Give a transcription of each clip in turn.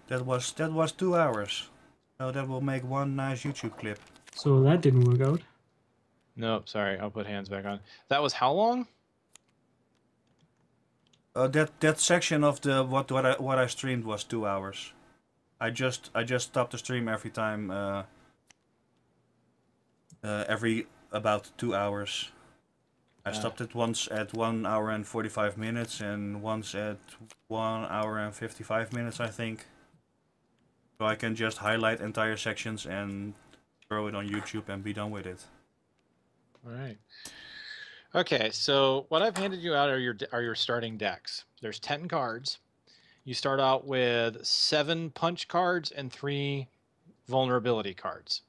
That was 2 hours. So that will make one nice YouTube clip. So that didn't work out. Nope, sorry, I'll put hands back on. That was how long? That section of the what I streamed was 2 hours. I just stopped the stream every time. Every about 2 hours. I stopped it once at 1 hour and 45 minutes and once at 1 hour and 55 minutes, I think. So I can just highlight entire sections and throw it on YouTube and be done with it. All right. Okay, so what I've handed you out are your starting decks. There's 10 cards. You start out with 7 punch cards and 3 vulnerability cards.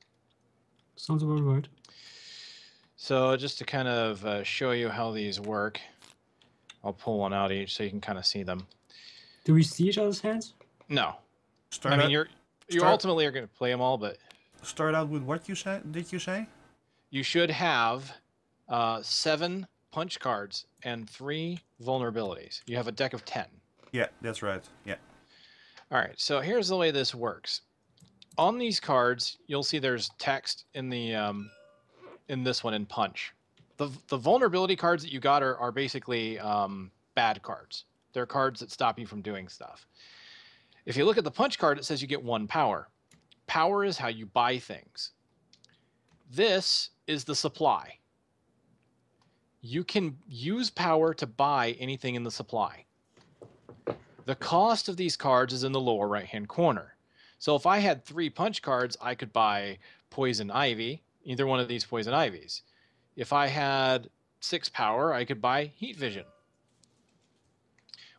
Sounds about right. So just to kind of show you how these work, I'll pull one out each so you can kind of see them. Do we see each other's hands? No. I mean, you ultimately are going to play them all, but... Start out with what you said? Did you say? You should have 7 punch cards and 3 vulnerabilities. You have a deck of 10. Yeah, that's right. Yeah. All right, so here's the way this works. On these cards, you'll see there's text in the in this one in punch. The vulnerability cards that you got are basically bad cards. They're cards that stop you from doing stuff. If you look at the punch card, it says you get 1 power. Power is how you buy things. This is the supply. You can use power to buy anything in the supply. The cost of these cards is in the lower right-hand corner. So if I had 3 punch cards, I could buy Poison Ivy, either one of these Poison Ivies. If I had 6 power, I could buy Heat Vision.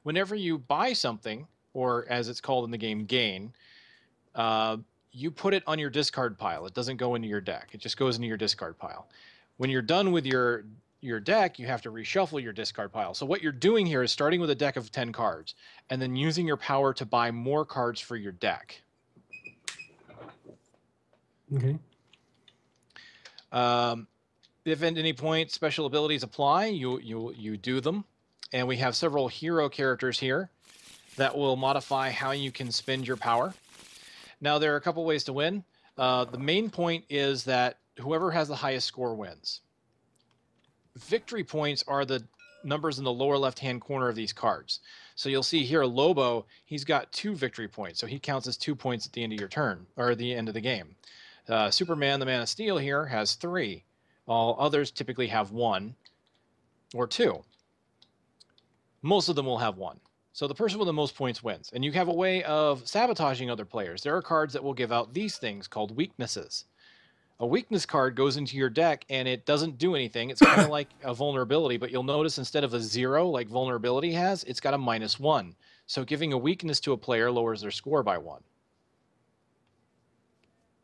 Whenever you buy something, or as it's called in the game, gain, you put it on your discard pile. It doesn't go into your deck. It just goes into your discard pile. When you're done with your deck, you have to reshuffle your discard pile. So what you're doing here is starting with a deck of 10 cards and then using your power to buy more cards for your deck. Okay. If at any point special abilities apply, you do them. And we have several hero characters here that will modify how you can spend your power. Now, there are a couple ways to win. The main point is that whoever has the highest score wins. Victory points are the numbers in the lower left-hand corner of these cards. So you'll see here, Lobo, he's got 2 victory points. So he counts as 2 points at the end of your turn, or the end of the game. Superman, the Man of Steel here, has 3. All others typically have 1 or 2. Most of them will have 1. So the person with the most points wins. And you have a way of sabotaging other players. There are cards that will give out these things called weaknesses. A weakness card goes into your deck and it doesn't do anything. It's kind of like a vulnerability, but you'll notice instead of a 0 like vulnerability has, it's got a -1. So giving a weakness to a player lowers their score by 1.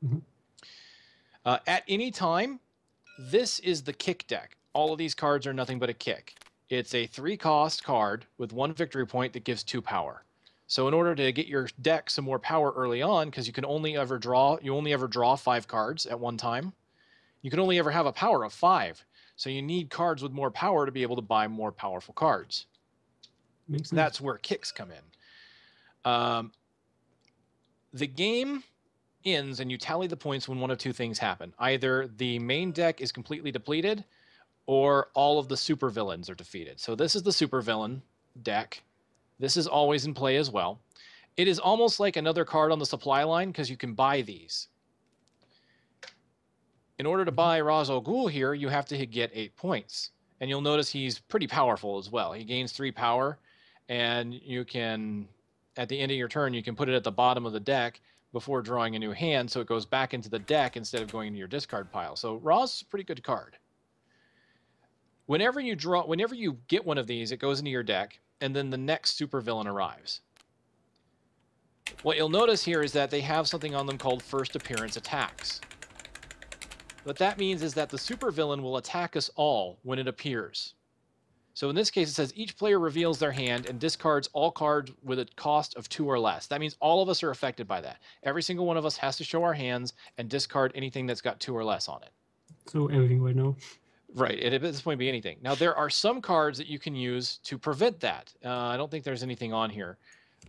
Mm-hmm. At any time, this is the kick deck. All of these cards are nothing but a kick. It's a 3-cost card with 1 victory point that gives 2 power. So in order to get your deck some more power early on, because you only ever draw 5 cards at one time, you can only ever have a power of 5. So you need cards with more power to be able to buy more powerful cards. Makes sense. That's where kicks come in. The game ends and you tally the points when one of 2 things happen. Either the main deck is completely depleted, or all of the supervillains are defeated. So this is the supervillain deck. This is always in play as well. It is almost like another card on the supply line because you can buy these. In order to buy Ra's al Ghul here, you have to get 8 points. And you'll notice he's pretty powerful as well. He gains 3 power, and you can, at the end of your turn, you can put it at the bottom of the deck before drawing a new hand, so it goes back into the deck instead of going into your discard pile. So Ra's is a pretty good card. Whenever you get one of these, it goes into your deck, and then the next supervillain arrives. What you'll notice here is that they have something on them called first appearance attacks. What that means is that the supervillain will attack us all when it appears. So in this case, it says each player reveals their hand and discards all cards with a cost of 2 or less. That means all of us are affected by that. Every single one of us has to show our hands and discard anything that's got 2 or less on it. So everything right now. Right, at this point, be anything. Now, there are some cards that you can use to prevent that. I don't think there's anything on here.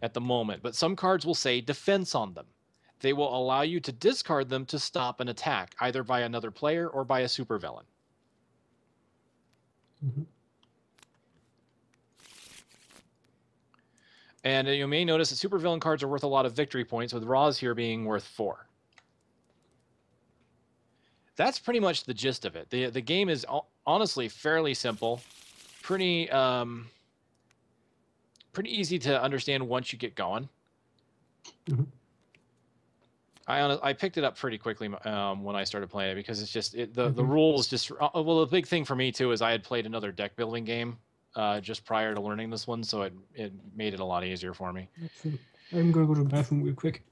at the moment, but some cards will say defense on them. They will allow you to discard them to stop an attack, either by another player or by a supervillain. Mm-hmm. And you may notice that supervillain cards are worth a lot of victory points, with Ra's here being worth 4. That's pretty much the gist of it. The game is honestly fairly simple, pretty easy to understand once you get going. Mm-hmm. I picked it up pretty quickly when I started playing it, because it's just the rules just well, the big thing for me too is I had played another deck building game just prior to learning this one, so it made it a lot easier for me. I'm gonna go to the bathroom real quick.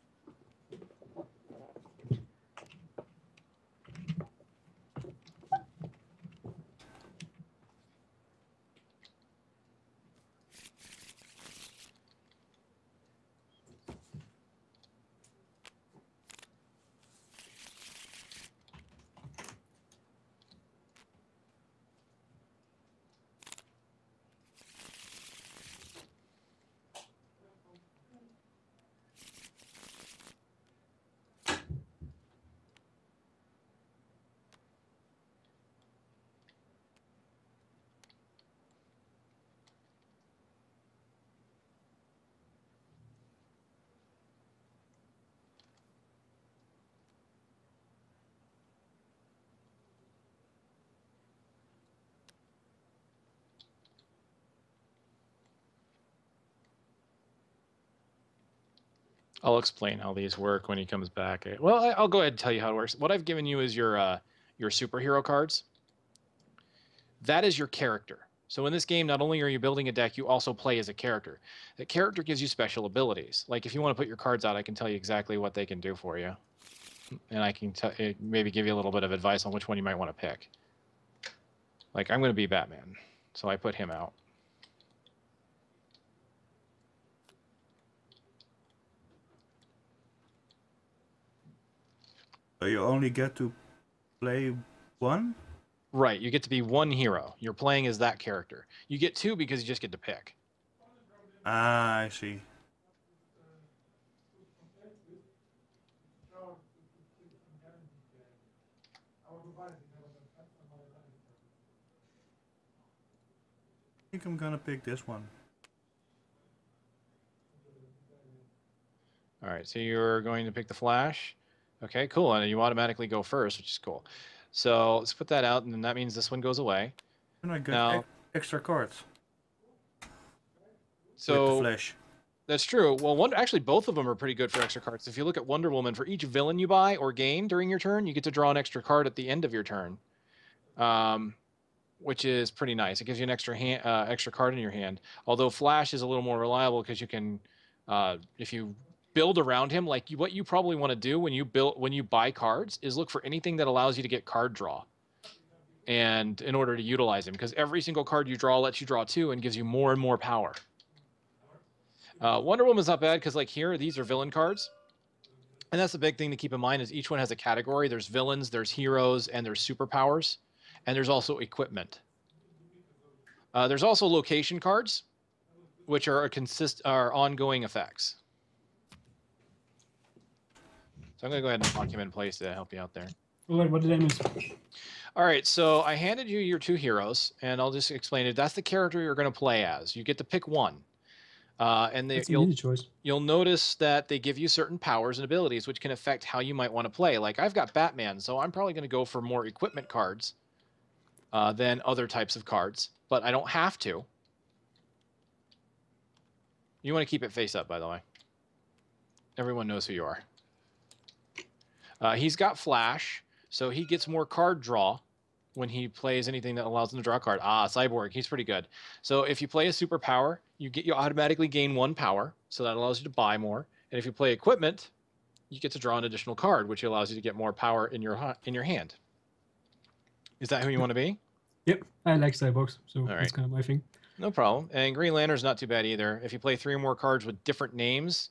I'll explain how these work when he comes back. Well, I'll go ahead and tell you how it works. What I've given you is your superhero cards. That is your character. So in this game, not only are you building a deck, you also play as a character. That character gives you special abilities. Like if you want to put your cards out, I can tell you exactly what they can do for you. And I can maybe give you a little bit of advice on which one you might want to pick. Like I'm going to be Batman, so I put him out. So you only get to play one? Right, you get to be one hero. You're playing as that character. You get 2 because you just get to pick. Ah, I see. I think I'm gonna pick this one. All right, so you're going to pick the Flash. Okay, cool. And you automatically go first, which is cool. So let's put that out, and then that means this one goes away. And I get Now, extra cards. So with the Flash. That's true. Well, actually, both of them are pretty good for extra cards. If you look at Wonder Woman, for each villain you buy or gain during your turn, you get to draw an extra card at the end of your turn, which is pretty nice. It gives you an extra card in your hand. Although Flash is a little more reliable because you can, if you build around him, like what you probably want to do when you buy cards is look for anything that allows you to get card draw, and in order to utilize him, because every single card you draw lets you draw 2 and gives you more and more power. Wonder Woman's not bad because, like here, these are villain cards. And that's the big thing to keep in mind is each one has a category. There's villains, there's heroes, and there's superpowers. And there's also equipment. There's also location cards, which are ongoing effects. So I'm going to go ahead and lock him in place to help you out there. All right, what did I miss? All right, so I handed you your 2 heroes, and I'll just explain it. That's the character you're going to play as. You get to pick one. And you'll notice that they give you certain powers and abilities which can affect how you might want to play. Like I've got Batman, so I'm probably going to go for more equipment cards than other types of cards, but I don't have to. You want to keep it face up, by the way. Everyone knows who you are. He's got Flash, so he gets more card draw when he plays anything that allows him to draw a card. Cyborg, he's pretty good. So if you play a superpower, you automatically gain 1 power, so that allows you to buy more. And if you play equipment, you get to draw an additional card, which allows you to get more power in your hand. Is that who you want to be? Yep, I like cyborgs, so that's kind of my thing. No problem. And Green Lantern's not too bad either. If you play 3 or more cards with different names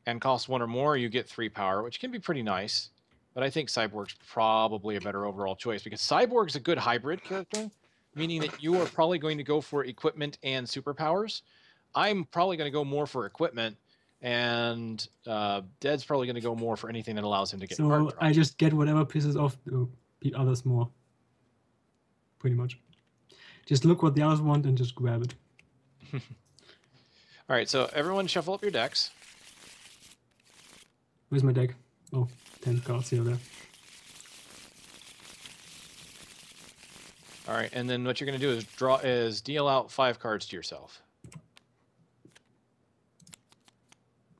and cost 1 or more, you get 3 power, which can be pretty nice. But I think Cyborg's probably a better overall choice because Cyborg's a good hybrid character, meaning that you are probably going to go for equipment and superpowers. I'm probably going to go more for equipment and Dead's probably going to go more for anything that allows him to get card So draw. I just get whatever pisses off the others more. Pretty much. Just look what the others want and just grab it. All right, so everyone shuffle up your decks. Where's my deck? Oh, 10 cards here there. All right, and then what you're going to do is deal out 5 cards to yourself.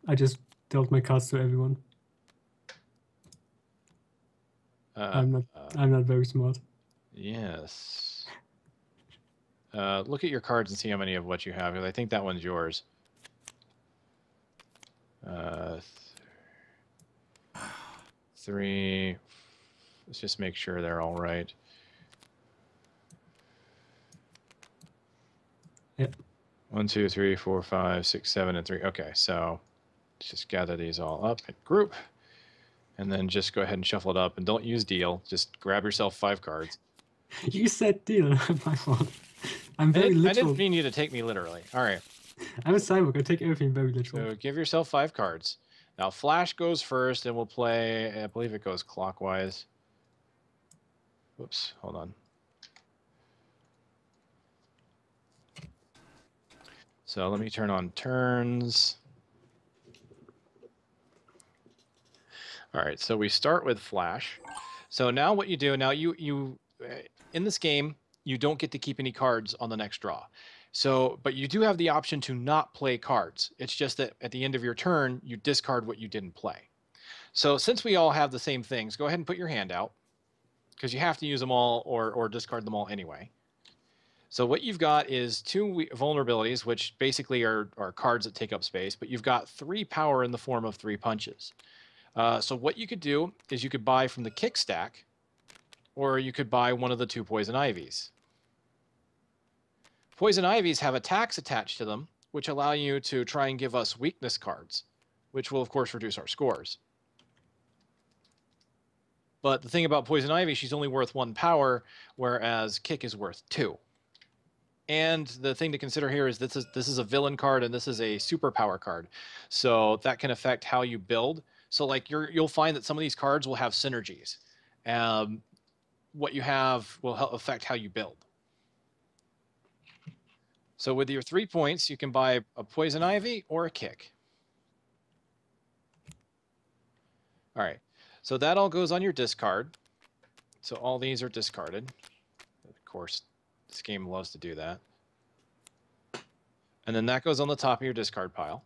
I just dealt my cards to everyone. I'm not very smart. Yes. Look at your cards and see how many of what you have, because I think that one's yours. 3. Let's just make sure they're all right. Yep. 1, 2, 3, 4, 5, 6, 7, and 3. Okay, so let's just gather these all up in group, and then just go ahead and shuffle it up. And don't use deal. Just grab yourself 5 cards. You said deal. My fault. I'm very literal. I didn't mean you to take me literally. All right. I'm a cyborg. I take everything very literal. So give yourself 5 cards. Now Flash goes first, and we'll play. I believe it goes clockwise. Whoops. Hold on. So let me turn on turns. All right, so we start with Flash. So now what you do, now you in this game, you don't get to keep any cards on the next draw. So, but you do have the option to not play cards. It's just that at the end of your turn, you discard what you didn't play. So since we all have the same things, go ahead and put your hand out, because you have to use them all or discard them all anyway. So what you've got is 2 vulnerabilities, which basically are cards that take up space, but you've got 3 power in the form of 3 punches. So what you could do is you could buy from the kick stack, or you could buy one of the 2 poison ivies. Poison ivies have attacks attached to them, which allow you to try and give us weakness cards, which will of course reduce our scores. But the thing about poison ivy, she's only worth 1 power, whereas kick is worth 2. And the thing to consider here is this is a villain card and this is a superpower card, so that can affect how you build. So like you'll find that some of these cards will have synergies. What you have will affect how you build. So with your 3 points, you can buy a poison ivy or a kick. All right, so that all goes on your discard. So all these are discarded. Of course, this game loves to do that. And then that goes on the top of your discard pile.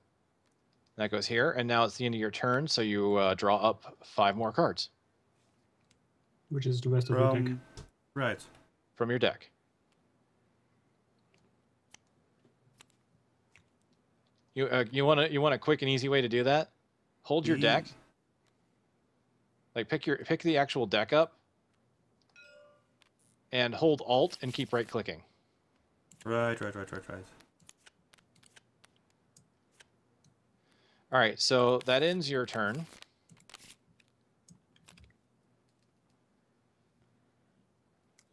That goes here, and now it's the end of your turn, so you draw up 5 more cards. Which is the rest of your deck. Right. From your deck. You want a quick and easy way to do that? Hold your deck. Like pick the actual deck up, and hold Alt and keep right clicking. Right. All right, so that ends your turn.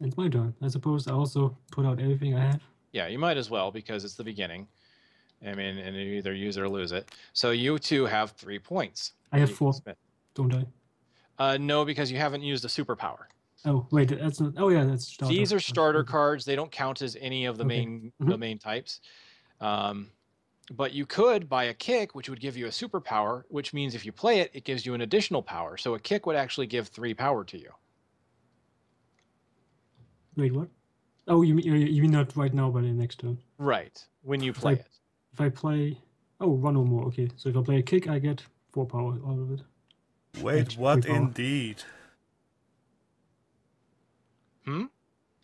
It's my turn. I suppose I also put out everything I have. Yeah, you might as well, because it's the beginning. I mean, and you either use it or lose it. So you 2 have 3 points. I have 4, don't I? No, because you haven't used a superpower. Oh, wait, that's not... Oh, yeah, that's starter. These are starter cards. They don't count as any of the Okay. main types. But you could buy a kick, which would give you a superpower, which means if you play it, it gives you an additional power. So a kick would actually give 3 power to you. Wait, what? Oh, you mean not right now, but in the next turn. Right, when you play it. If I play... Oh, 1 or more, okay. So if I play a kick, I get 4 power out of it. Wait, what indeed?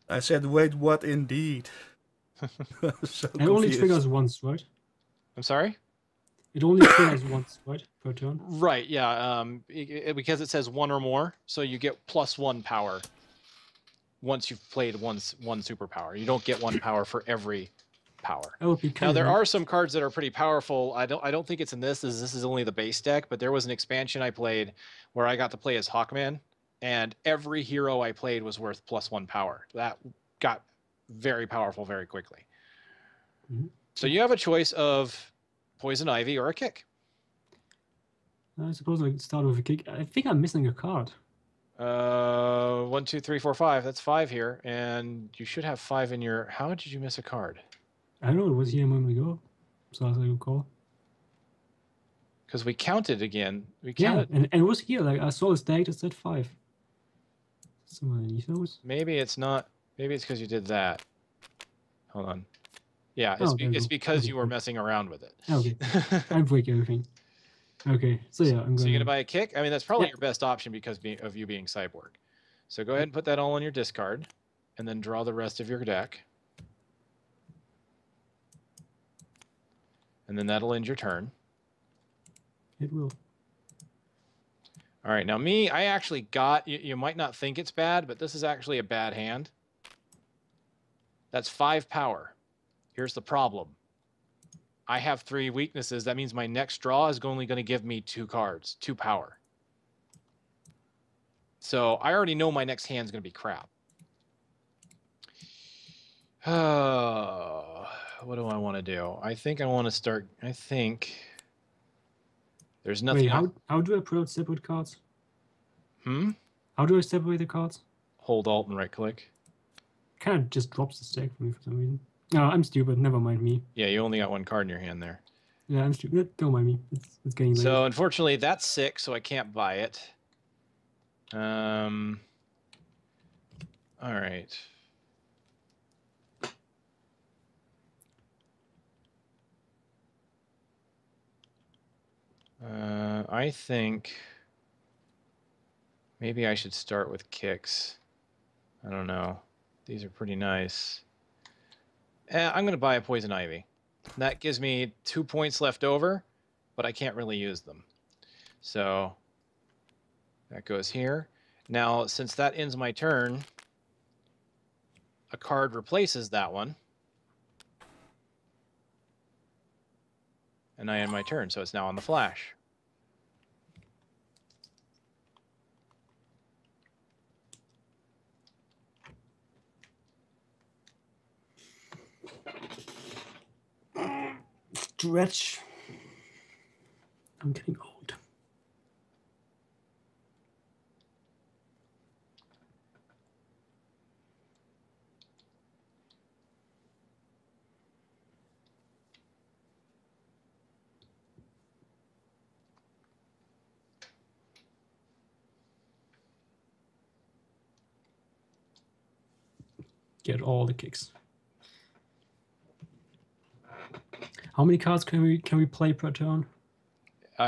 I said, wait, what indeed? So it only triggers once, right? I'm sorry? It only triggers once, right? Per turn? Right, yeah. Because it says 1 or more, so you get +1 power once you've played one superpower. You don't get 1 power for every power. Now there are some cards that are pretty powerful. I don't think it's in this. This is only the base deck, but there was an expansion I played where I got to play as Hawkman, and every hero I played was worth +1 power. That got very powerful very quickly. So you have a choice of poison ivy or a kick. I suppose I start with a kick. I think I'm missing a card. 1, 2, 3, 4, 5. That's 5 here, and you should have 5 in your. How did you miss a card? I don't know. It was here a moment ago, so as I recall. Because we counted again. We Yeah, counted. and it was here. Like I saw a stack that said 5. Somewhere underneath those. Maybe it's not. Maybe it's because you did that. Hold on. Yeah, it's, Oh, there we it's go. because Okay, you were good. messing around with it. Okay, I break everything. Okay, so yeah, I'm So gonna. you're gonna buy a kick? I mean, that's probably Yeah. your best option because of you being cyborg. So go ahead and put that all on your discard, and then draw the rest of your deck. And then that'll end your turn. It will. All right, now me, I actually got, you might not think it's bad, but this is actually a bad hand. That's 5 power. Here's the problem. I have 3 weaknesses. That means my next draw is only going to give me 2 cards, 2 power. So I already know my next hand's going to be crap. What do I want to do? I think I want to start, there's nothing. Wait, how do I approach separate cards? Hmm? How do I separate the cards? Hold Alt and right click. Kind of just drops the stack for me for some reason. No, I'm stupid. Never mind me. Yeah, you only got 1 card in your hand there. Yeah, I'm stupid. Don't mind me. It's getting late. So unfortunately, that's 6, so I can't buy it. All right. I think maybe I should start with kicks. I don't know. These are pretty nice. I'm going to buy a Poison Ivy. That gives me 2 points left over, but I can't really use them. So that goes here. Now, since that ends my turn, a card replaces that one. And I end my turn, so it's now on the flash. Stretch. I'm getting old. Get all the kicks. How many cards can we play per turn?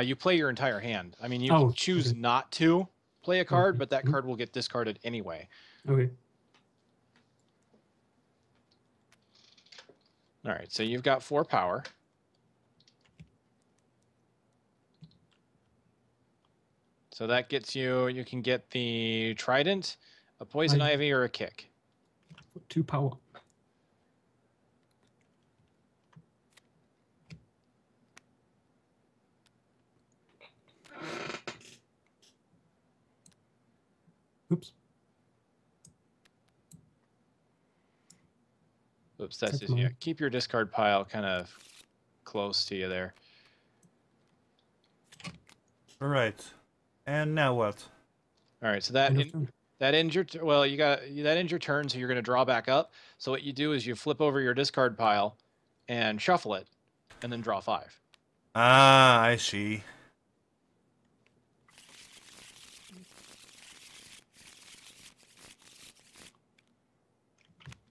You play your entire hand. I mean, you can choose not to play a card, but that card will get discarded anyway. Okay. All right, so you've got 4 power. So that gets you, you can get the Trident, a Poison Ivy, or a kick. 2 power. Oops. Oops, that's just, yeah. Keep your discard pile kind of close to you there. All right. And now what? All right, so that ends your that ends your turn, so you're going to draw back up. So what you do is you flip over your discard pile and shuffle it, and then draw 5. Ah, I see.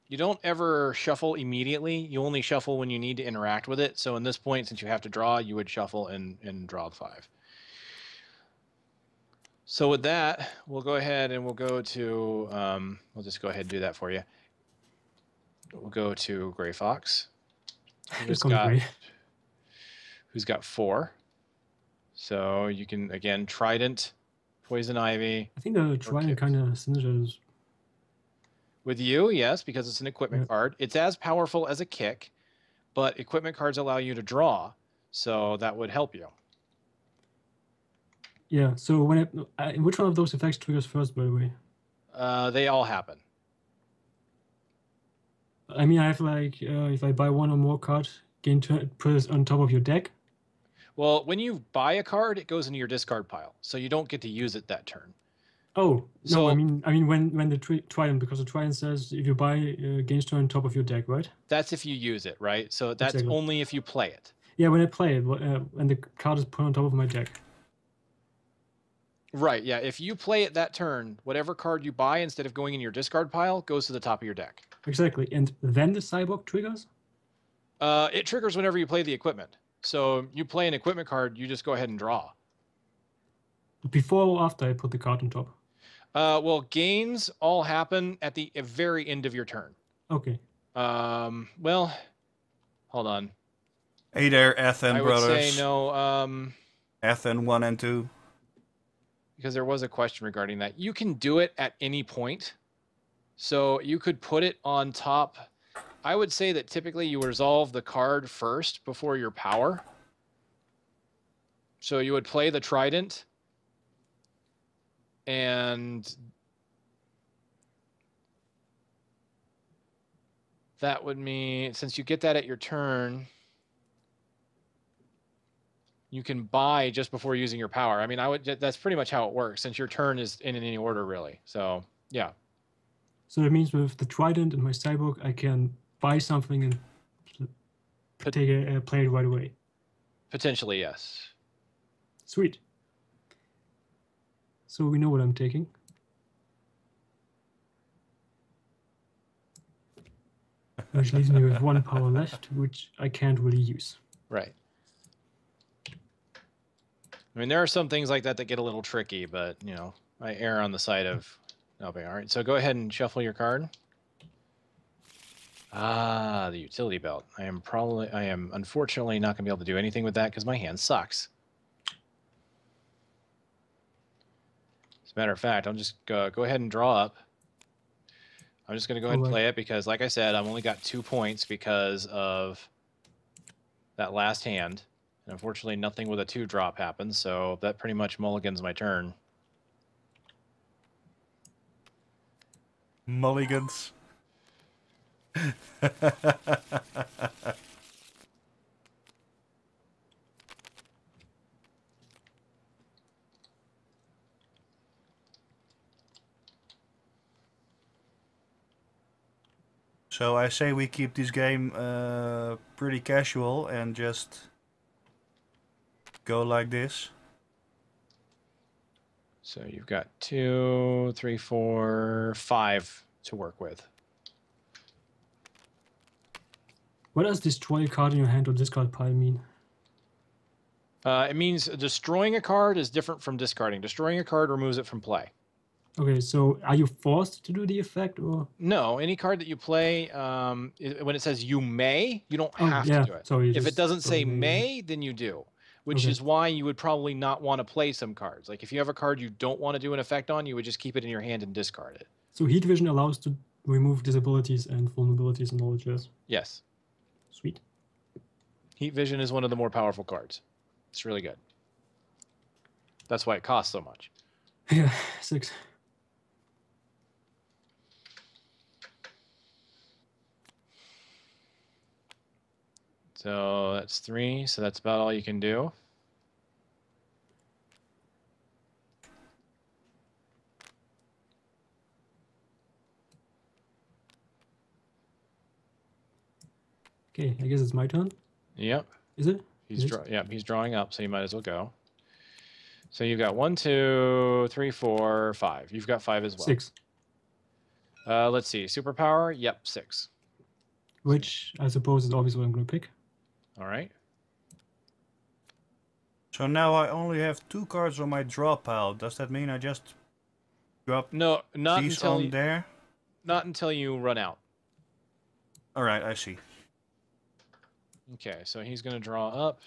You don't ever shuffle immediately. You only shuffle when you need to interact with it. So in this point, since you have to draw, you would shuffle and draw 5. So with that, we'll go ahead and we'll go to, we'll just go ahead and do that for you. We'll go to Gray Fox, who's got 4. So you can, again, Trident, Poison Ivy. I think the Trident kind of synergizes. With you, yes, because it's an equipment card. It's as powerful as a kick, but equipment cards allow you to draw, so that would help you. Yeah, so when which one of those effects triggers first, by the way? They all happen. I mean, I have like, if I buy 1 or more cards, gain put it on top of your deck. Well, when you buy a card, it goes into your discard pile, so you don't get to use it that turn. Oh no, So I mean when the trident, because the trident says if you buy gains turn on top of your deck, right? that's if you use it, right? So that's Exactly. only if you play it. Yeah, when I play it, when the card is put on top of my deck. Right, yeah. If you play it that turn, whatever card you buy instead of going in your discard pile goes to the top of your deck. Exactly, and then the cyborg triggers? It triggers whenever you play the equipment. So you play an equipment card, you just go ahead and draw. Before or after I put the card on top? Well, gains all happen at the very end of your turn. Okay. Well, hold on. Hey there, Ethan I would brothers. say no. Ethan 1 and 2. Because there was a question regarding that. You can do it at any point. So you could put it on top. I would say that typically you resolve the card first before your power. So you would play the trident. And that would mean, since you get that at your turn, you can buy just before using your power. I mean, that's pretty much how it works, since your turn is in any order, really. So, yeah. So that means with the trident and my cyborg, I can buy something and play it right away. Potentially, yes. Sweet. So we know what I'm taking. Which leaves me with 1 power left, which I can't really use. Right. I mean, there are some things like that that get a little tricky, but, you know, I err on the side of helping. All right, so go ahead and shuffle your card. Ah, the utility belt. I am unfortunately not going to be able to do anything with that because my hand sucks. As a matter of fact, I'll just go ahead and draw up. I'm just going to go ahead and play it because, like I said, I've only got 2 points because of that last hand. And unfortunately, nothing with a 2-drop happens, so that pretty much mulligans my turn. Mulligans. So I say we keep this game pretty casual and just go like this. So you've got 2, 3, 4, 5 to work with. What does destroy a card in your hand or discard pile mean? It means destroying a card is different from discarding. Destroying a card removes it from play. Okay, so are you forced to do the effect, or? No, any card that you play, when it says you may, you don't have to do it. Sorry, if it doesn't say may, then you do, which is why you would probably not want to play some cards. Like if you have a card you don't want to do an effect on, you would just keep it in your hand and discard it. So heat vision allows to remove disabilities and vulnerabilities and all the jazz? Yes. Sweet. Heat vision is one of the more powerful cards. It's really good. That's why it costs so much. Yeah, 6. So that's 3. So that's about all you can do. Okay, I guess it's my turn. Yep. Is it? He's drawing up, so you might as well go. So you've got 1, 2, 3, 4, 5. You've got 5 as well. 6. Let's see. Superpower? Yep, 6. Which I suppose is obviously what I'm going to pick. All right. So now I only have 2 cards on my draw pile. Does that mean I just drop No, not these until on there? Not until you run out. Alright, I see. Okay, so he's going to draw up.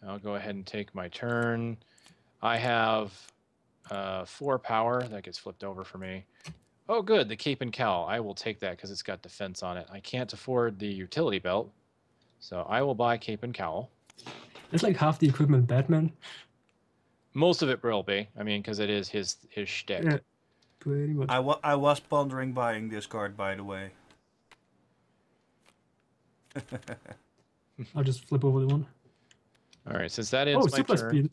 I'll go ahead and take my turn. I have 4 power. That gets flipped over for me. Oh, good, the Cape and Cowl. I will take that because it's got defense on it. I can't afford the utility belt, so I will buy Cape and Cowl. It's like half the equipment Batman. Most of it will be. I mean, because it is his shtick. Yeah, pretty much. I was pondering buying this card, by the way. I'll just flip over the one. All right, since that ends Oh, my super turn, speed.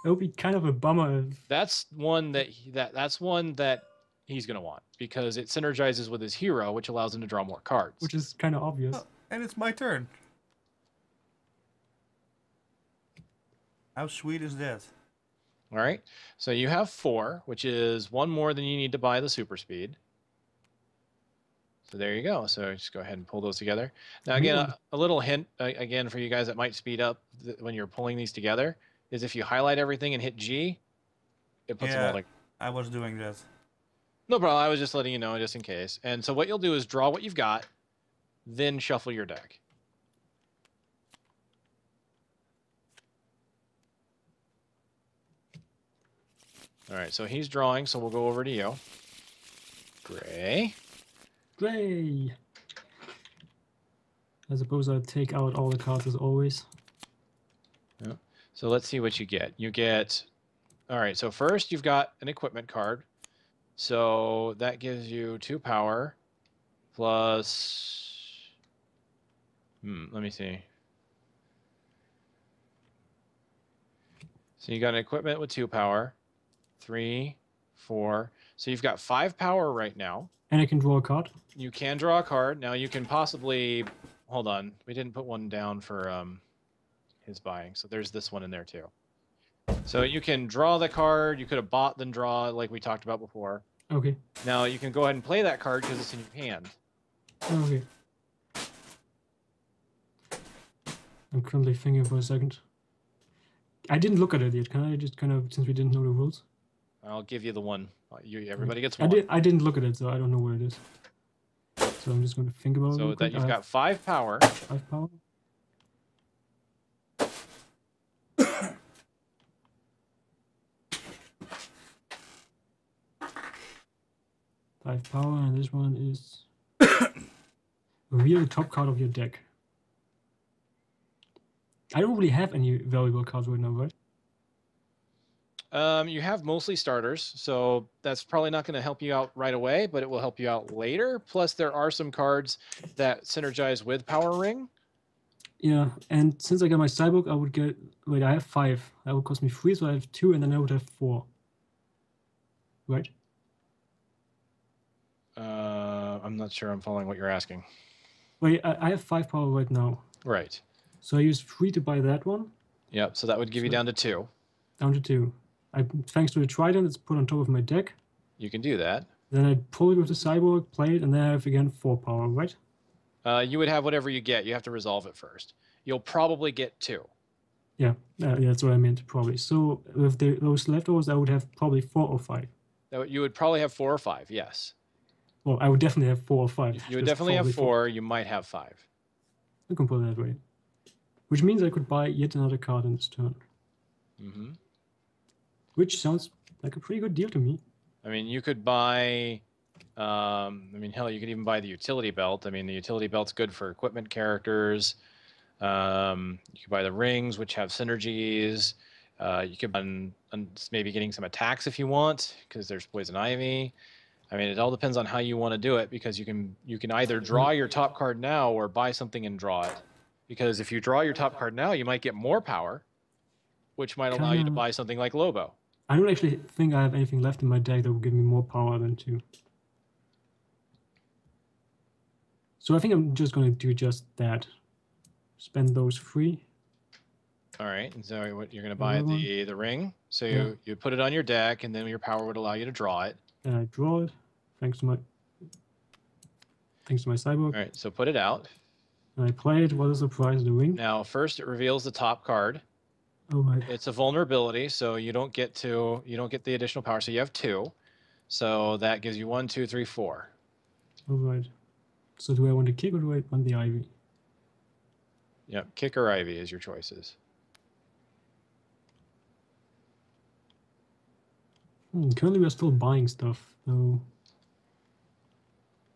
It would be kind of a bummer if... that's one that that's one that he's gonna want because it synergizes with his hero, which allows him to draw more cards. Which is kind of obvious. Oh, and it's my turn. How sweet is that? All right, so you have 4, which is 1 more than you need to buy the super speed. So there you go. So just go ahead and pull those together. Now, again, a little hint, again, for you guys that might speed up when you're pulling these together, is if you highlight everything and hit G, it puts them all together. I was doing that. No problem. I was just letting you know just in case. And so what you'll do is draw what you've got, then shuffle your deck. All right, so he's drawing, so we'll go over to you. Gray. Gray! I suppose I'll take out all the cards as always. Yeah. So let's see what you get. You get... All right, so first you've got an equipment card. So that gives you 2 power plus... let me see. So you got an equipment with 2 power. 3, 4. So you've got 5 power right now. And I can draw a card. You can draw a card. Now you can possibly... Hold on. We didn't put one down for his buying. So there's this one in there too. So you can draw the card. You could have bought, then draw, like we talked about before. Okay. Now you can go ahead and play that card because it's in your hand. Okay. I'm currently thinking for a second. I didn't look at it yet. Can I just kind of, since we didn't know the rules? I'll give you the one. Everybody gets one. I didn't look at it, so I don't know where it is. So I'm just going to think about it. So that you've got 5 power. 5 power. Five power, and this one is reveal the top card of your deck. I don't really have any valuable cards right now, right? You have mostly starters, so that's probably not going to help you out right away, but it will help you out later. Plus, there are some cards that synergize with Power Ring. Yeah, and since I got my Cyborg, I would get... Wait, I have 5. That would cost me 3, so I have 2, and then I would have 4. Right? I'm not sure I'm following what you're asking. Wait, I have 5 power right now. Right. So I use 3 to buy that one. Yep, so that would give you down to 2. Down to 2. Thanks to the Trident, it's put on top of my deck. You can do that. Then I pull it with the Cyborg, play it, and then I have again 4 power, right? You would have whatever you get. You have to resolve it first. You'll probably get 2. Yeah, that's what I meant, probably. So with those leftovers, I would have probably 4 or 5. You would probably have 4 or 5, yes. Well, I would definitely have 4 or 5. You would definitely have 4. You might have 5. You can put it that way. Which means I could buy yet another card in this turn. Mm-hmm. Which sounds like a pretty good deal to me. I mean, you could buy... hell, you could even buy the utility belt. I mean, the utility belt's good for equipment characters. You could buy the rings, which have synergies. You could buy maybe getting some attacks if you want, because there's poison ivy. I mean, it all depends on how you want to do it, because you can either draw your top card now or buy something and draw it. Because if you draw your top card now, you might get more power, which might allow you to buy something like Lobo. I don't actually think I have anything left in my deck that will give me more power than 2. So I think I'm just going to do just that. Spend those 3. All right, and so what you're going to buy the ring. So you put it on your deck, and then your power would allow you to draw it. And I draw it, thanks to my Cyborg. All right, so put it out. And I play it. What is the prize of the ring? Now, first it reveals the top card. Oh, right. It's a vulnerability, so you don't get the additional power. So you have 2. So that gives you 1, 2, 3, 4. All right. So do I want to kick or do I want the ivy? Yep, kick or ivy is your choices. Currently, we're still buying stuff. So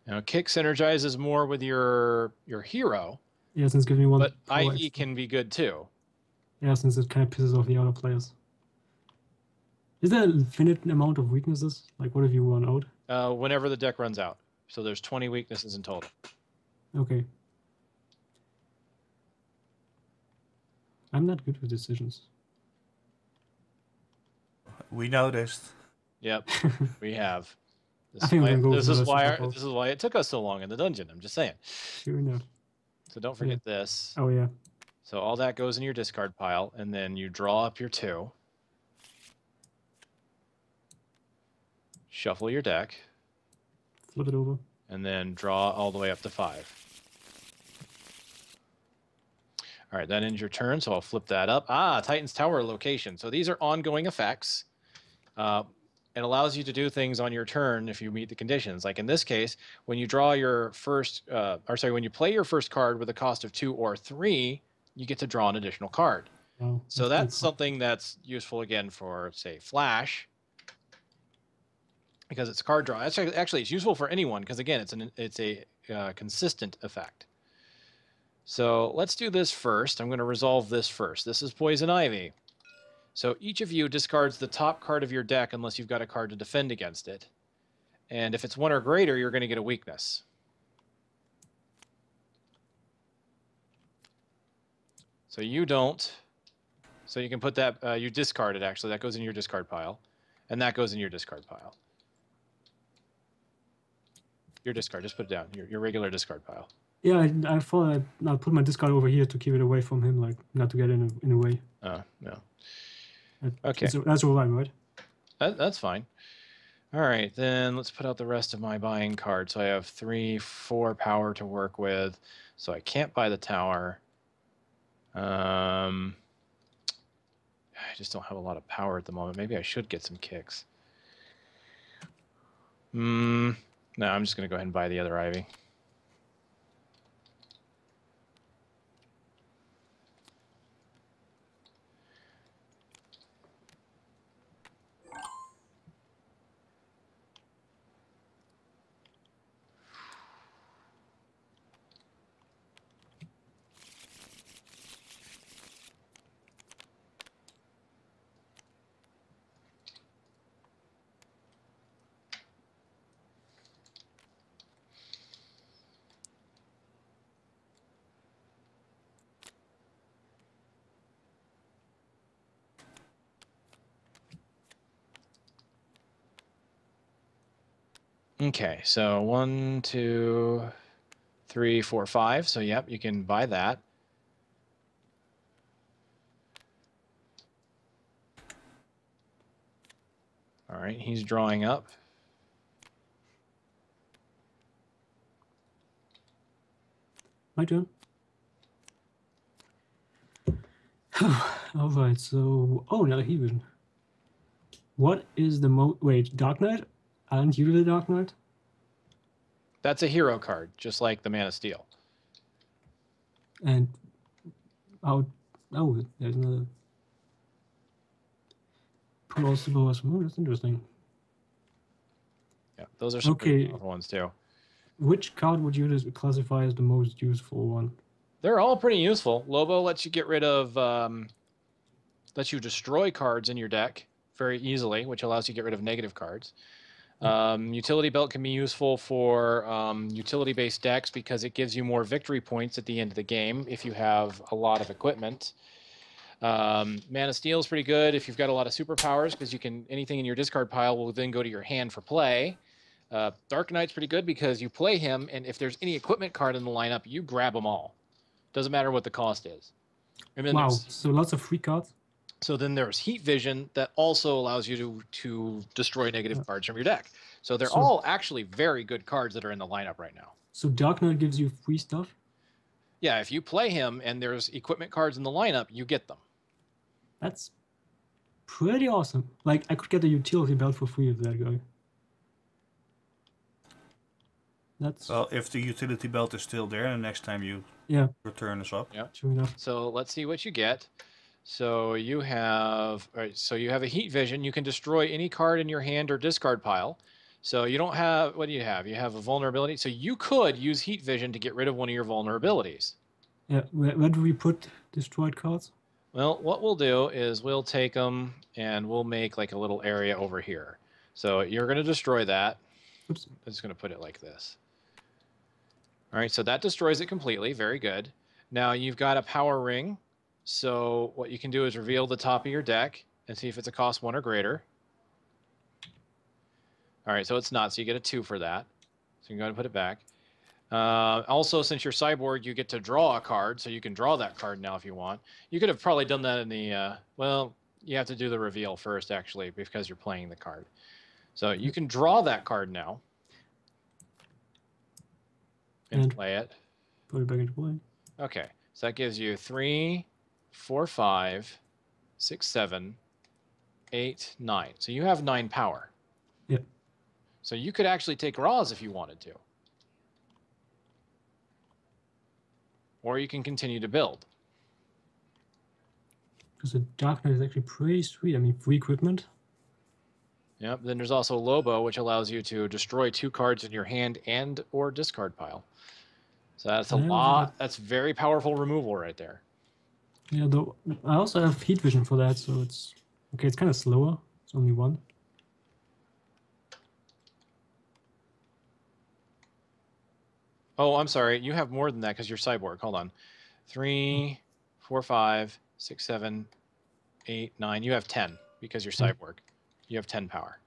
now, kick synergizes more with your hero. Yeah, since it gives me 1. But ivy can be good too. Yeah, since it kind of pisses off the other players. Is there an infinite amount of weaknesses? Like, what if you run out? Whenever the deck runs out. So there's 20 weaknesses in total. Okay. I'm not good with decisions. We noticed. Yep, we have. I think I'm gonna go This for is the why rest of the this is why it took us so long in the dungeon. I'm just saying. Sure enough. So don't forget this. Oh yeah. So all that goes in your discard pile, and then you draw up your 2. Shuffle your deck, Flip it over. and then draw all the way up to 5. All right, that ends your turn, so I'll flip that up. Titan's Tower location. So these are ongoing effects. It allows you to do things on your turn if you meet the conditions. Like in this case, when you draw your first, when you play your first card with a cost of 2 or 3, you get to draw an additional card. Wow, So that's something that's useful again for, say, Flash, because it's card draw. Actually, it's useful for anyone because again, it's a consistent effect. So let's do this first. I'm going to resolve this first. This is Poison Ivy. So each of you discards the top card of your deck unless you've got a card to defend against it. And if it's 1 or greater, you're going to get a weakness. So you don't. So you can put that, you discard it actually. That goes in your discard pile. And that goes in your discard pile. Your discard, just put it down. Your regular discard pile. Yeah, I thought I'd put my discard over here to keep it away from him, like not to get in a way. Oh, no. Okay. That's all right? That's fine. All right, then let's put out the rest of my buying card. So I have 3, 4 power to work with. So I can't buy the tower. I just don't have a lot of power at the moment. Maybe I should get some kicks. No, I'm just going to go ahead and buy the other Ivy. Okay, so 1, 2, 3, 4, 5. So yep, you can buy that. All right, he's drawing up. My turn. All right, so another heat vision. What is the wait, Dark Knight? Aren't you the Dark Knight? That's a hero card, just like the Man of Steel. And there's another plausible as well. That's interesting. Yeah, those are some pretty powerful ones too. Which card would you classify as the most useful one? They're all pretty useful. Lobo lets you get rid of, lets you destroy cards in your deck very easily, which allows you to get rid of negative cards. Utility Belt can be useful for utility-based decks because it gives you more victory points at the end of the game if you have a lot of equipment. Man of Steel is pretty good if you've got a lot of superpowers because you can anything in your discard pile will then go to your hand for play. Dark Knight's pretty good because you play him, and if there's any equipment card in the lineup, you grab them all. Doesn't matter what the cost is. And then so lots of free cards. So then there's Heat Vision that also allows you to destroy negative cards from your deck. So they're all actually very good cards that are in the lineup right now. So Dark Knight gives you free stuff? Yeah, if you play him and there's equipment cards in the lineup, you get them. That's pretty awesome. Like, I could get a utility belt for free with that guy. Well, if the utility belt is still there, and next time you return is up. Yeah. True enough. So let's see what you get. So you have, all right, so you have a Heat Vision. You can destroy any card in your hand or discard pile. So you don't have, what do you have? You have a vulnerability. So you could use Heat Vision to get rid of one of your vulnerabilities. Yeah, where do we put destroyed cards? Well, what we'll do is we'll take them and we'll make like a little area over here. So you're going to destroy that. Oops. I'm just going to put it like this. All right, so that destroys it completely. Very good. Now you've got a power ring. So what you can do is reveal the top of your deck and see if it's a cost 1 or greater. All right, so it's not, so you get a 2 for that. So you can go ahead and put it back. Also, since you're cyborg, you get to draw a card, so you can draw that card now if you want. You could have probably done that in the, well, you have to do the reveal first, actually, because you're playing the card. So you can draw that card now and play it. Put it back into play. Okay, so that gives you 3, 4, 5, 6, 7, 8, 9. So you have 9 power. Yep. So you could actually take Raws if you wanted to. Or you can continue to build. Because the Dark Knight is actually pretty sweet. I mean, free equipment. Yep. Then there's also Lobo, which allows you to destroy 2 cards in your hand and or discard pile. So that's a lot. That's very powerful removal right there. Yeah, though I also have heat vision for that, so it's okay. It's kind of slower. It's only 1. Oh, I'm sorry. You have more than that because you're cyborg. Hold on. 3, 4, 5, 6, 7, 8, 9. You have 10 because you're cyborg. You have 10 power.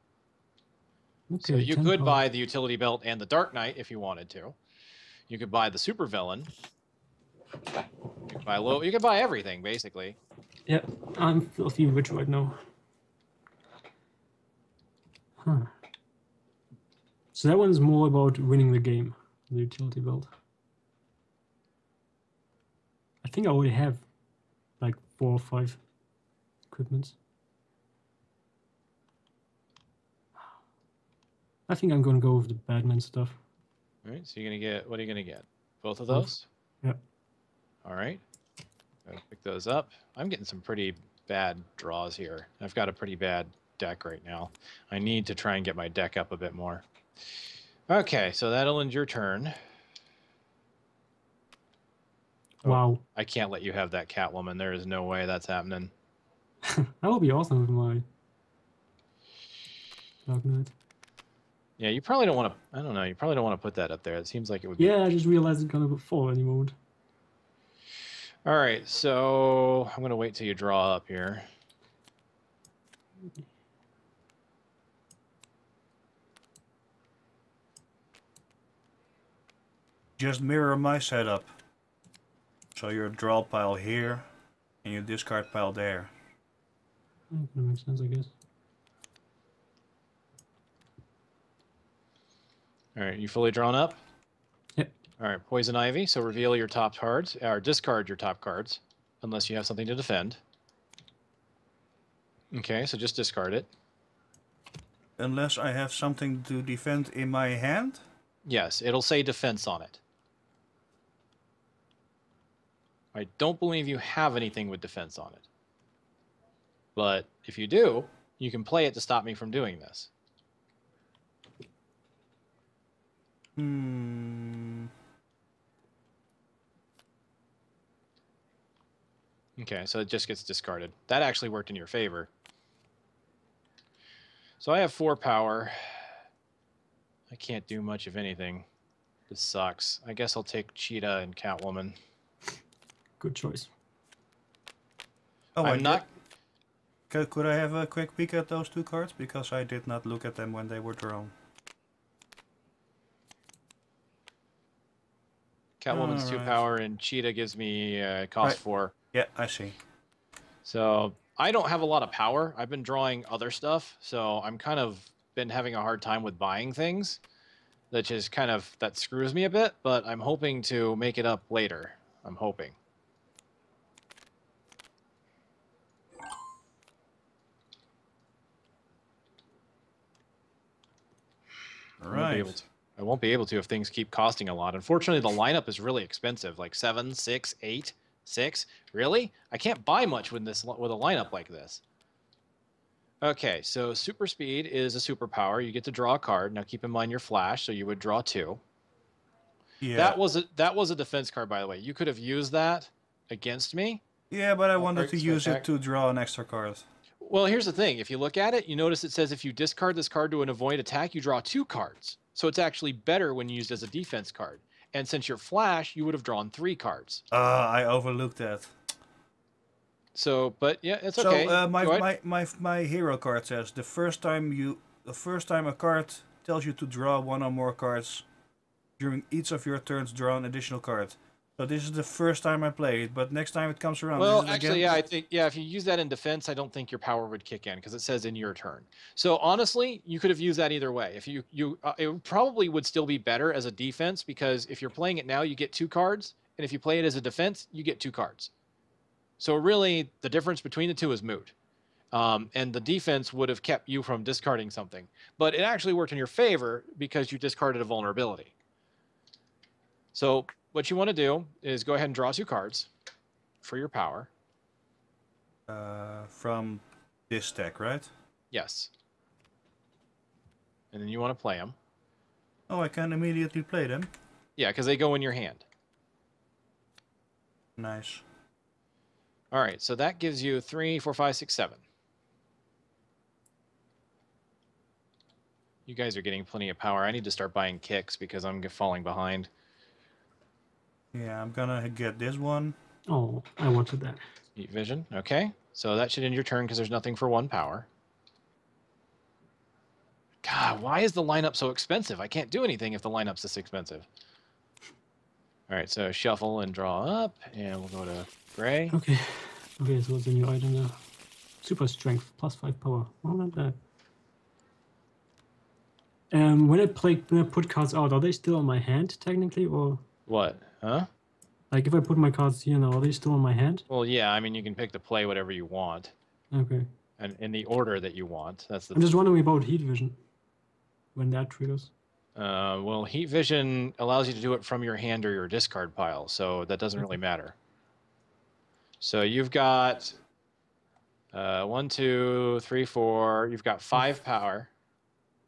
Okay, so you 10 could power. buy the utility belt and the Dark Knight if you wanted to. You could buy the super villain. You could buy you could buy everything basically. Yeah, I'm filthy rich right now. Huh. So that one is more about winning the game, the utility belt. I think I already have like 4 or 5 equipments. I think I'm gonna go with the Batman stuff. All right, so you're gonna get, what are you gonna get? Both of those? Yep. All right. I'll pick those up. I'm getting some pretty bad draws here. I've got a pretty bad deck right now. I need to try and get my deck up a bit more. Okay, so that'll end your turn. Oh, Wow. I can't let you have that Catwoman. There is no way that's happening. That would be awesome with my Dark Knight. Yeah, you probably don't want to, I don't know, you probably don't want to put that up there. It seems like it would be. Yeah, I just realized it's gonna fall any moment. All right, so I'm going to wait till you draw up here. Just mirror my setup. So your draw pile here and your discard pile there. That makes sense, I guess. All right, you fully drawn up? Yep. All right, Poison Ivy. So reveal your top cards, or discard your top cards, unless you have something to defend. Okay, so just discard it. Unless I have something to defend in my hand? Yes, it'll say defense on it. I don't believe you have anything with defense on it. But if you do, you can play it to stop me from doing this. Okay, so it just gets discarded. That actually worked in your favor. So I have 4 power. I can't do much of anything. This sucks. I guess I'll take Cheetah and Catwoman. Good choice. Oh, I'm not... Could I have a quick peek at those 2 cards? Because I did not look at them when they were drawn. Catwoman's 2 power and Cheetah gives me cost 4. Yeah, I see. So I don't have a lot of power. I've been drawing other stuff, so I'm kind of been having a hard time with buying things. That just kind of, that screws me a bit, but I'm hoping to make it up later. I'm hoping. Right. I won't be able to if things keep costing a lot. Unfortunately, the lineup is really expensive, like 7, 6, 8, 6. Really? I can't buy much with this with a lineup like this. Okay, so super speed is a superpower. You get to draw a card. Now keep in mind your flash, so you would draw 2. Yeah. That was a defense card, by the way. You could have used that against me. Yeah, but I wanted to use it to draw an extra card. Well, here's the thing. If you look at it, you notice it says if you discard this card to an avoid attack, you draw 2 cards. So it's actually better when used as a defense card. And since you're flash, you would have drawn 3 cards. I overlooked that. So, but yeah, it's So okay. my, Go ahead. my hero card says the first time a card tells you to draw one or more cards during each of your turns, draw an additional card. So this is the first time I play it, but next time it comes around, Well, is it actually, again? yeah, I think if you use that in defense, I don't think your power would kick in because it says in your turn. So honestly, you could have used that either way. If it probably would still be better as a defense because if you're playing it now, you get 2 cards, and if you play it as a defense, you get 2 cards. So really, the difference between the two is moot. And the defense would have kept you from discarding something, but it actually worked in your favor because you discarded a vulnerability. So what you want to do is go ahead and draw 2 cards for your power. From this deck, right? Yes. And then you want to play them. Oh, I can immediately play them. Yeah, because they go in your hand. Nice. All right, so that gives you 3, 4, 5, 6, 7. You guys are getting plenty of power. I need to start buying kicks because I'm falling behind. Yeah, I'm gonna get this one. Oh, I wanted that. Heat vision. Okay, so that should end your turn because there's nothing for 1 power. God, why is the lineup so expensive? I can't do anything if the lineup's this expensive. All right, so shuffle and draw up, and we'll go to gray. Okay. Okay, so what's the new item there? Super strength, +5 power. Oh, not bad. When I put cards out, are they still on my hand technically, or What? Huh? like if I put my cards here now, are they still on my hand? Well, yeah. I mean, you can pick to play whatever you want, Okay. and in the order that you want. That's the. I'm just wondering about heat vision. When that triggers. Well, heat vision allows you to do it from your hand or your discard pile, so that doesn't really matter. So you've got 1, 2, 3, 4. You've got 5 power.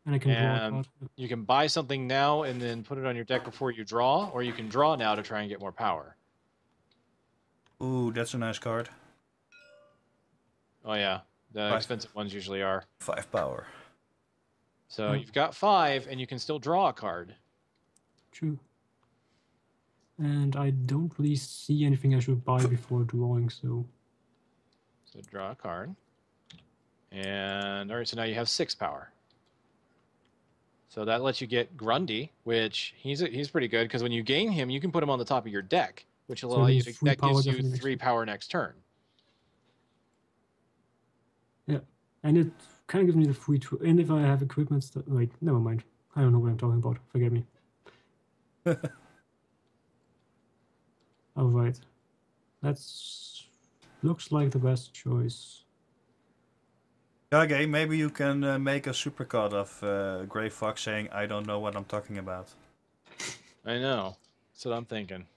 And I can draw a And card. you can buy something now and then put it on your deck before you draw, or you can draw now to try and get more power. Ooh, that's a nice card. Oh yeah, the 5. expensive ones usually are. 5 power. So you've got 5, and you can still draw a card. True. And I don't really see anything I should buy before drawing, so. So draw a card. And all right, so now you have 6 power. So that lets you get Grundy, which he's pretty good because when you gain him, you can put him on the top of your deck, which will So allow you he's to, 3 that power gives you definitely 3 next power next turn. Yeah. And it kind of gives me the free to. And if I have equipment, wait, never mind. I don't know what I'm talking about. Forget me. All right. That's looks like the best choice. Kage, maybe you can make a supercard of Grey Fox saying, I don't know what I'm talking about. I know. That's what I'm thinking.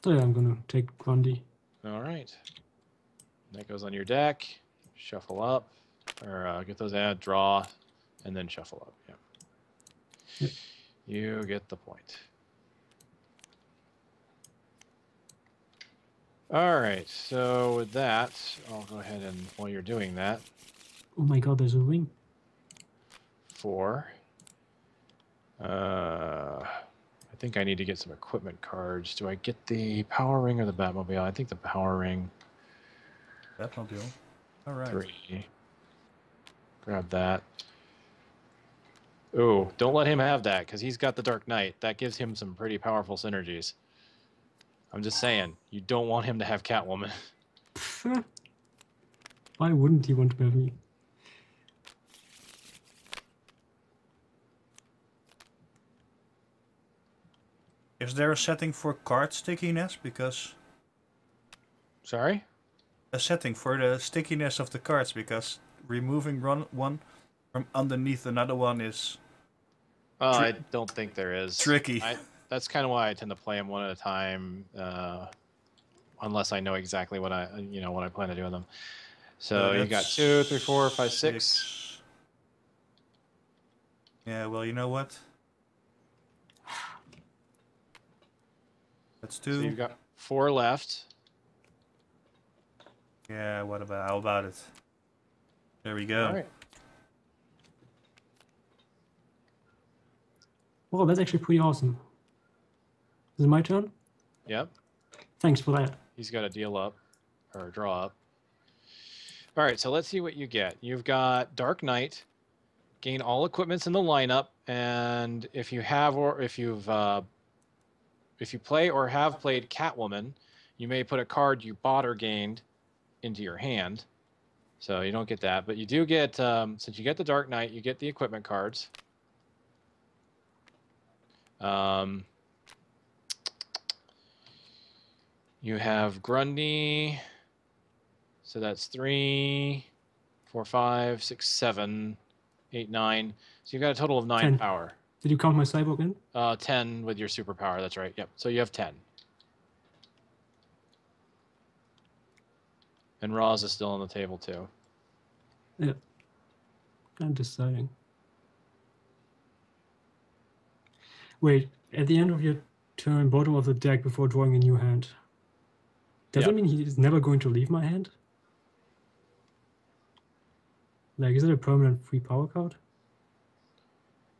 So yeah, I'm gonna take Grundy. All right. That goes on your deck. Shuffle up, or get those out, draw, and then shuffle up. Yeah. Yep. You get the point. All right. So with that, I'll go ahead and while you're doing that, Oh my god, there's a ring. 4. I think I need to get some equipment cards. Do I get the power ring or the Batmobile? I think the power ring. Batmobile. Alright. 3. Grab that. Oh, don't let him have that because he's got the Dark Knight. That gives him some pretty powerful synergies. I'm just saying, you don't want him to have Catwoman. Why wouldn't he want to have me? Is there a setting for card stickiness? Because Sorry? a setting for the stickiness of the cards, because removing one from underneath another one is Oh, I don't think there is. tricky. That's kind of why I tend to play them one at a time, unless I know exactly what I plan to do with them. So you got that's 2, 3, 4, 5, 6. Yeah, well, you know what? That's 2. So you've got 4 left. Yeah, how about it? There we go. All right. Well, that's actually pretty awesome. Is it my turn? Yep. Thanks for that. He's got a deal up, or a draw up. All right, so let's see what you get. You've got Dark Knight, gain all equipments in the lineup, and if you have or if you play or have played Catwoman, you may put a card you bought or gained into your hand. So you don't get that, but you do get, since you get the Dark Knight, you get the equipment cards. You have Grundy, so that's 3, 4, 5, 6, 7, 8, 9. So you've got a total of 9 10. power. Did you count my cyborg in? 10 with your superpower, that's right. Yep, so you have 10. And Roz is still on the table too. Yeah. I'm deciding. Wait, at the end of your turn, bottom of the deck before drawing a new hand. Does that mean he is never going to leave my hand? Like, is it a permanent free power card?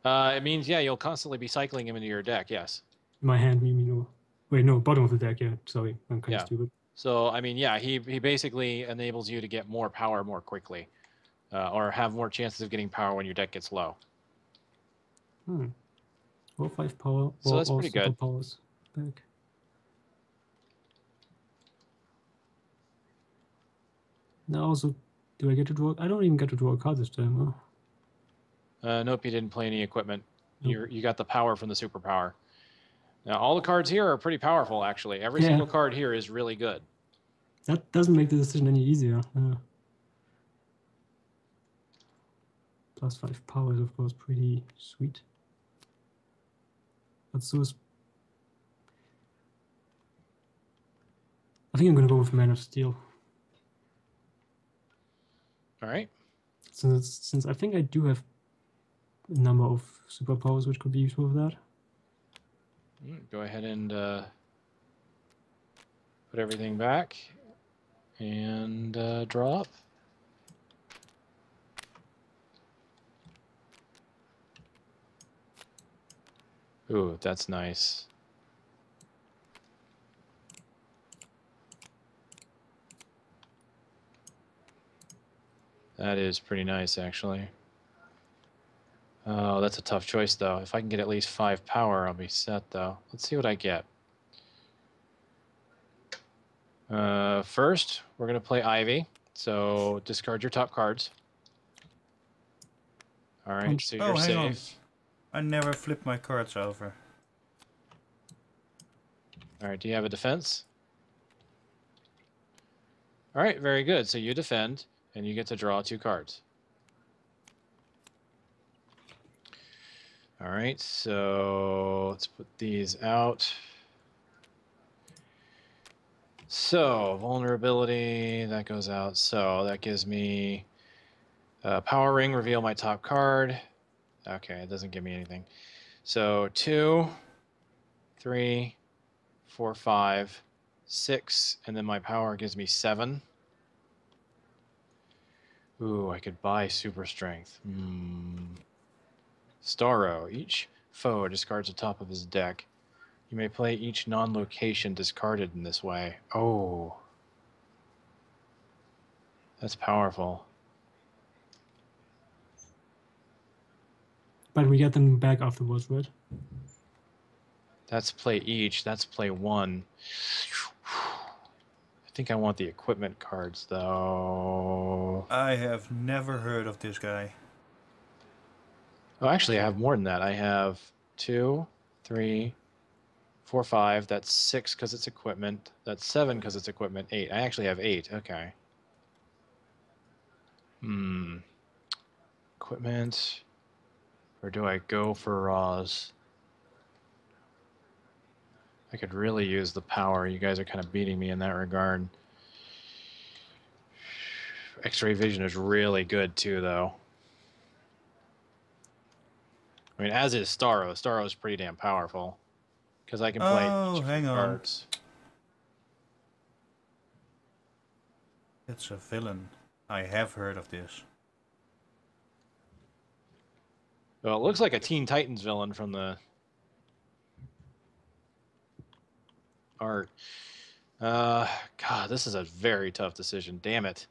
It means, yeah, you'll constantly be cycling him into your deck, yes. My hand, you mean, no. Wait, no, bottom of the deck, yeah. Sorry, I'm kind of stupid. So, I mean, yeah, he basically enables you to get more power more quickly. Or have more chances of getting power when your deck gets low. Or 5 power, so or that's all pretty good. Superpowers back. Now also, do I get to draw? I don't even get to draw a card this time, huh? Nope, you didn't play any equipment. Nope. You got the power from the superpower. Now, all the cards here are pretty powerful, actually. Every single card here is really good. That doesn't make the decision any easier. Plus 5 power is, of course, pretty sweet. But so is... I think I'm going to go with Man of Steel. All right. Since I think I do have a number of superpowers which could be useful for that. Go ahead and put everything back and draw up. Ooh, that's nice. That is pretty nice, actually. Oh, that's a tough choice, though. If I can get at least 5 power, I'll be set, though. Let's see what I get. First, we're going to play Ivy. So discard your top cards. All right, so you're safe. On. I never flip my cards over. All right, do you have a defense? All right, very good. So you defend, and you get to draw 2 cards. All right, so let's put these out. So vulnerability, that goes out. So that gives me power ring, reveal my top card. Okay, it doesn't give me anything. So 2, 3, 4, 5, 6, and then my power gives me 7. Ooh, I could buy super strength. Starro. Each foe discards the top of his deck. You may play each non-location discarded in this way. Oh. That's powerful. But we get them back afterwards, right? That's play each. That's play 1. I think I want the equipment cards, though. I have never heard of this guy. Oh, actually, I have more than that. I have 2, 3, 4, 5. That's 6 because it's equipment. That's 7 because it's equipment. 8. I actually have 8. Okay. Equipment. Or do I go for Roz? I could really use the power. You guys are kind of beating me in that regard. X-ray vision is really good too, though. I mean, as is Starro. Starro is pretty damn powerful. Because I can play each hang on. cards. It's a villain. I have heard of this. Well, it looks like a Teen Titans villain from the art. God, this is a very tough decision. Damn it.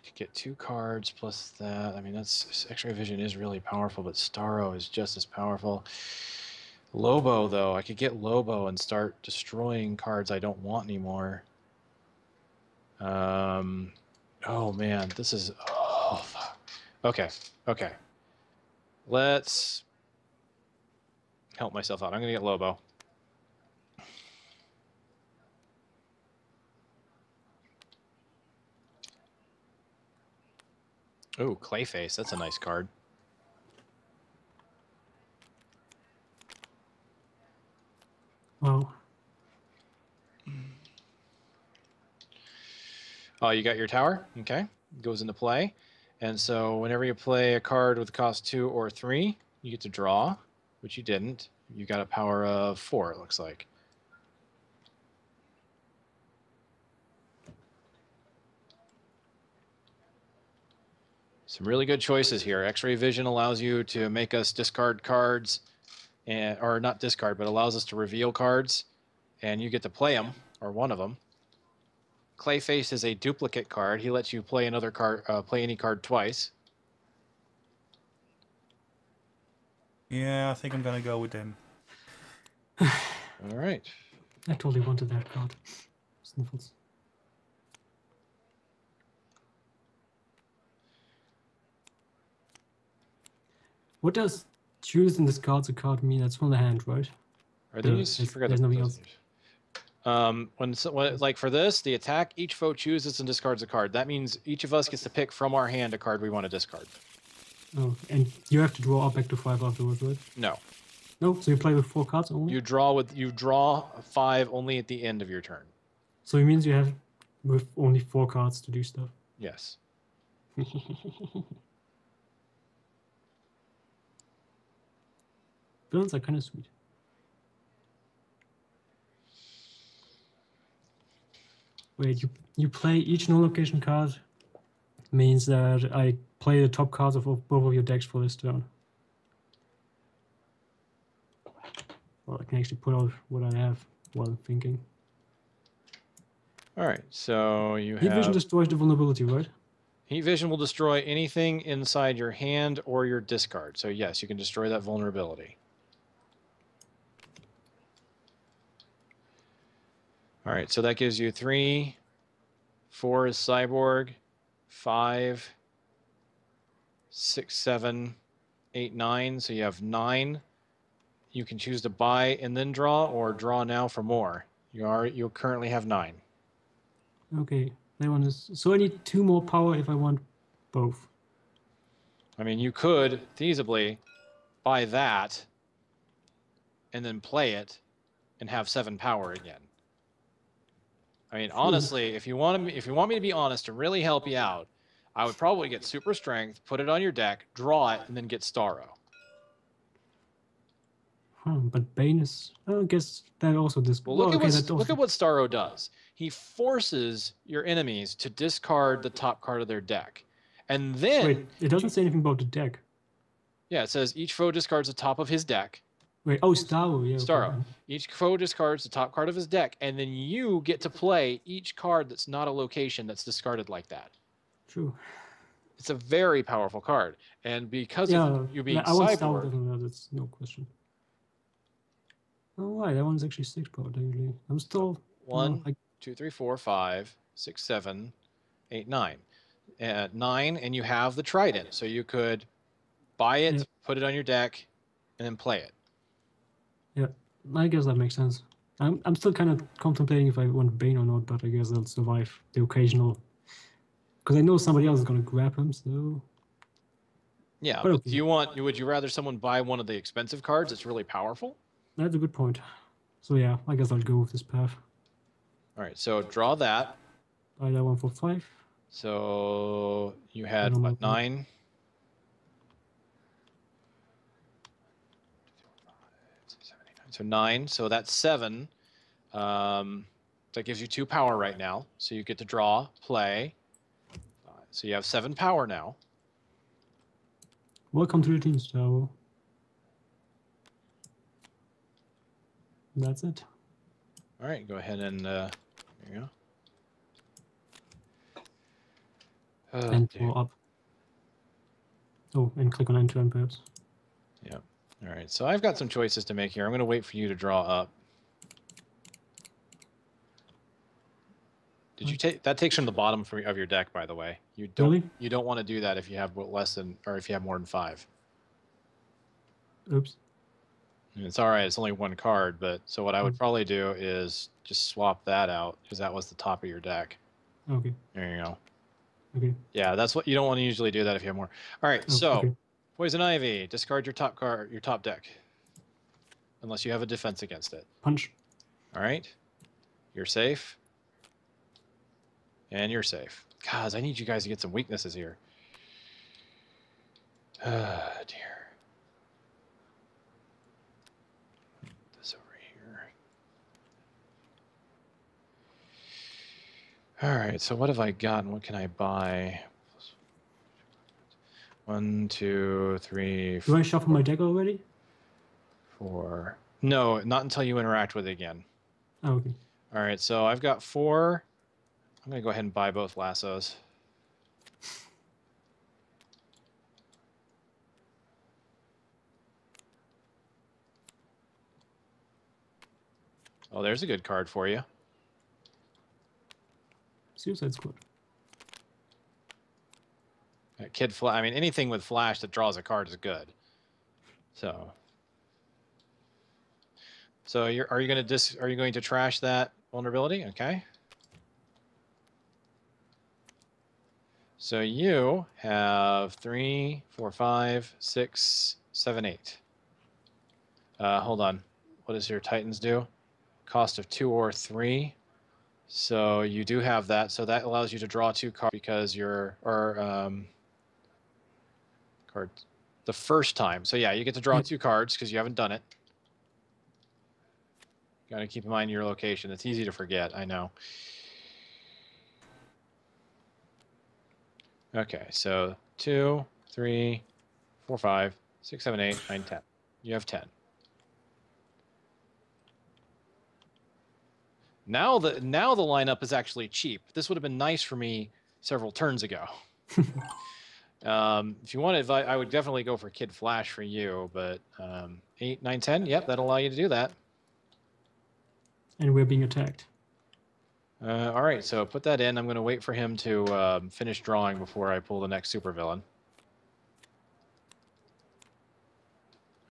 You get 2 cards plus that. I mean, that's X-ray vision is really powerful, but Starro is just as powerful. Lobo, though, I could get Lobo and start destroying cards I don't want anymore. Oh man, this is. Oh fuck. Okay, okay. Let's help myself out. I'm gonna get Lobo. Oh, Clayface. That's a nice card. Wow. Oh, you got your tower? Okay. Goes into play. And so whenever you play a card with cost 2 or 3, you get to draw, which you didn't. You got a power of 4, it looks like. Some really good choices here. X-ray vision allows you to make us discard cards, or not discard, but allows us to reveal cards, and you get to play them, or one of them. Clayface is a duplicate card. He lets you play another card, play any card twice. Yeah, I think I'm gonna go with him. All right. I totally wanted that card. Sniffles. What does choose and discard a card mean? That's from the hand, right? Are these? There's nothing else. When like for this, the attack, each foe chooses and discards a card. That means each of us gets to pick from our hand a card we want to discard. Oh, and you have to draw up back to 5 afterwards, right? No. No, so you play with 4 cards only? You draw 5 only at the end of your turn. So it means you have with only 4 cards to do stuff. Yes. Villains are kind of sweet. Wait, you play each no-location card means that I play the top cards of both of your decks for this turn. Well, I can actually put out what I have while I'm thinking. All right, so you have... Heat Vision destroys the vulnerability, right? Heat Vision will destroy anything inside your hand or your discard. So yes, you can destroy that vulnerability. All right, so that gives you 3. 4 is Cyborg. 5, 6, 7, 8, 9. So you have 9. You can choose to buy and then draw, or draw now for more. You currently have 9. Okay, that one is. So I need 2 more power if I want both. I mean, you could feasibly buy that and then play it and have 7 power again. I mean, honestly, if you want me to be honest and really help you out, I would probably get Super Strength, put it on your deck, draw it, and then get Starro. But Bane is. I guess that also Well, look at what Starro does. He forces your enemies to discard the top card of their deck, and then wait, it doesn't say anything about the deck. Yeah, it says each foe discards the top of his deck. Wait, oh, Starro, yeah. Starro. Okay. Each foe discards the top card of his deck, and then you get to play each card that's not a location that's discarded like that. True. It's a very powerful card, and because of you being I want Cyborg, Starro, that's no question. Oh, why? That one's actually 6 power, technically. I'm still... 1, 2, 3, 4, 5, 6, 7, 8, 9. 9, and you have the Trident, so you could buy it, put it on your deck, and then play it. Yeah, I guess that makes sense. I'm still kind of contemplating if I want Bane or not, but I guess I'll survive the occasional... Because I know somebody else is going to grab him, so... Yeah, but okay. Would you rather someone buy one of the expensive cards that's really powerful? That's a good point. So yeah, I guess I'll go with this path. All right, so draw that. Buy that one for 5. So you had what, 9? So 9. So that's 7. That gives you 2 power right now. So you get to draw, play. So you have 7 power now. Welcome to the team, Starro. That's it. All right, go ahead and there you go. Oh, And dear. or up. Oh, and click on end to end perhaps. Yep. All right, so I've got some choices to make here. I'm going to wait for you to draw up. Did you take that? Takes from the bottom of your deck, by the way. You don't want to do that if you have less than, or if you have more than 5. Oops. And it's all right. It's only 1 card, but so what I would probably do is just swap that out because that was the top of your deck. Okay. There you go. Okay. Yeah, that's what you don't want to usually do that if you have more. All right, so okay. Poison Ivy, discard your top card, your top deck, unless you have a defense against it. Punch. All right, you're safe, and you're safe. Guys, I need you guys to get some weaknesses here. Ah, dear. Put this over here. All right, so what have I got and what can I buy? 1, 2, 3, 4. Do I shuffle my deck already? 4. No, not until you interact with it again. Oh, okay. All right, so I've got 4. I'm going to go ahead and buy both lassos. Oh, there's a good card for you. Suicide Squad. Kid Flash. I mean, anything with Flash that draws a card is good. So are you going to trash that vulnerability? Okay. So you have 3, 4, 5, 6, 7, 8. Hold on. What does your Titans do? Cost of 2 or 3. So you do have that. So that allows you to draw 2 cards because cards the first time. So yeah, you get to draw 2 cards because you haven't done it. Got to keep in mind your location. It's easy to forget, I know. Okay, so 2, 3, 4, 5, 6, 7, 8, 9, 10. You have 10. Now the lineup is actually cheap. This would have been nice for me several turns ago. If you wanted, I would definitely go for Kid Flash for you, but 8, 9, 10, yep, that'll allow you to do that. And we're being attacked. All right, so put that in. I'm going to wait for him to finish drawing before I pull the next supervillain.